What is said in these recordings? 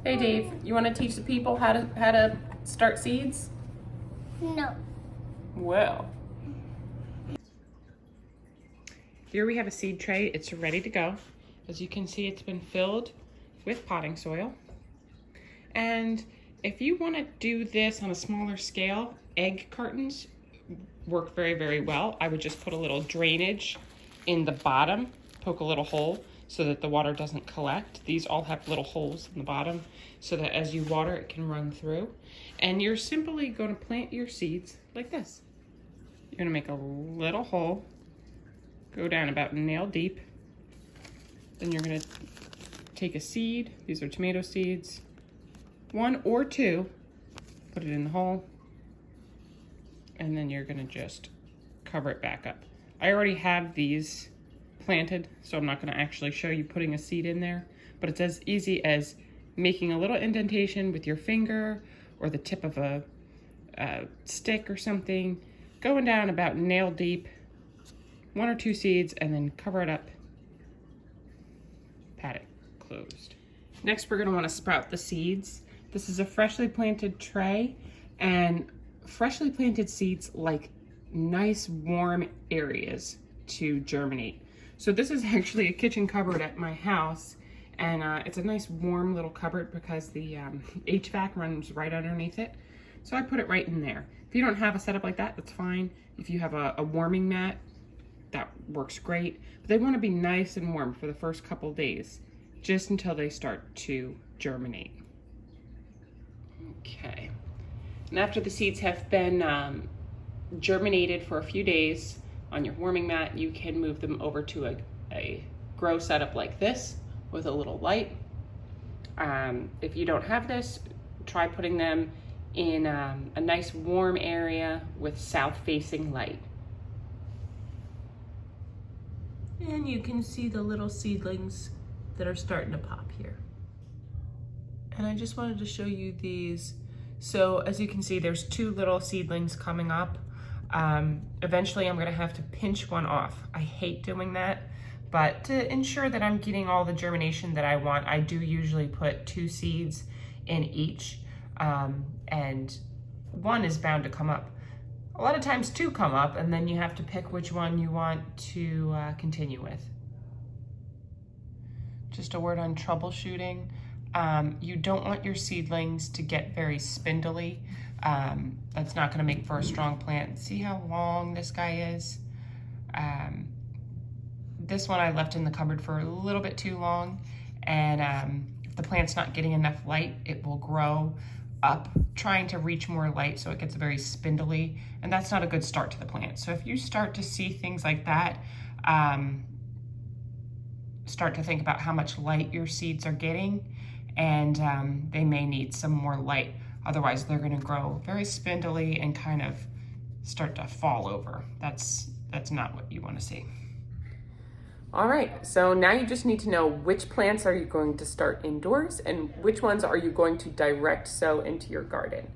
Hey Dave, you want to teach the people how to start seeds? No. Well, here we have a seed tray. It's ready to go. As you can see, it's been filled with potting soil. And if you want to do this on a smaller scale, egg cartons work very, very well. I would just put a little drainage in the bottom, poke a little hole so that the water doesn't collect. These all have little holes in the bottom so that as you water, it can run through. And you're simply going to plant your seeds like this. You're going to make a little hole, go down about nail deep. Then you're going to take a seed. These are tomato seeds. 1 or 2, put it in the hole, and then you're gonna just cover it back up. I already have these planted, so I'm not gonna actually show you putting a seed in there, but it's as easy as making a little indentation with your finger or the tip of a stick or something, going down about nail deep, 1 or 2 seeds, and then cover it up, pat it closed. Next, we're gonna wanna sprout the seeds. This is a freshly planted tray, and freshly planted seeds like nice warm areas to germinate. So this is actually a kitchen cupboard at my house, and it's a nice warm little cupboard because the HVAC runs right underneath it. So I put it right in there. If you don't have a setup like that, that's fine. If you have a warming mat, that works great. But they want to be nice and warm for the first couple days, just until they start to germinate. Okay, and after the seeds have been germinated for a few days on your warming mat, you can move them over to a grow setup like this with a little light. If you don't have this, try putting them in a nice warm area with south-facing light. And you can see the little seedlings that are starting to pop here. And I just wanted to show you these. So as you can see, there's 2 little seedlings coming up. Eventually I'm gonna have to pinch one off. I hate doing that, but to ensure that I'm getting all the germination that I want, I do usually put 2 seeds in each, and 1 is bound to come up. A lot of times 2 come up, and then you have to pick which one you want to continue with. Just a word on troubleshooting. You don't want your seedlings to get very spindly. That's not gonna make for a strong plant. See how long this guy is? This one I left in the cupboard for a little bit too long, and if the plant's not getting enough light, it will grow up trying to reach more light, so it gets very spindly, and that's not a good start to the plant. So if you start to see things like that, start to think about how much light your seeds are getting, and they may need some more light. Otherwise, they're gonna grow very spindly and kind of start to fall over. That's not what you wanna see. All right, so now you just need to know which plants are you going to start indoors and which ones are you going to direct sow into your garden.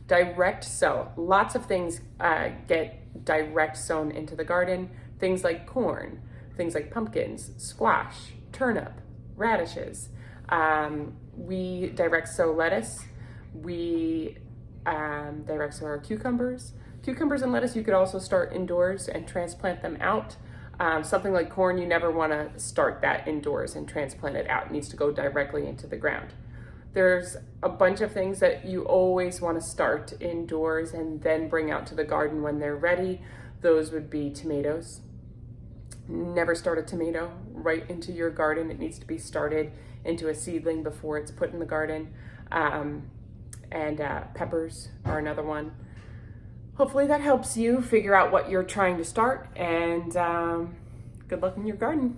Direct sow, lots of things get direct sown into the garden. Things like corn, things like pumpkins, squash, turnip, radishes. We direct sow lettuce. We direct sow our cucumbers. Cucumbers and lettuce you could also start indoors and transplant them out. Something like corn, you never want to start that indoors and transplant it out. It needs to go directly into the ground. There's a bunch of things that you always want to start indoors and then bring out to the garden when they're ready. Those would be tomatoes. Never start a tomato right into your garden. It needs to be started into a seedling before it's put in the garden. Peppers are another one. Hopefully that helps you figure out what you're trying to start, and good luck in your garden.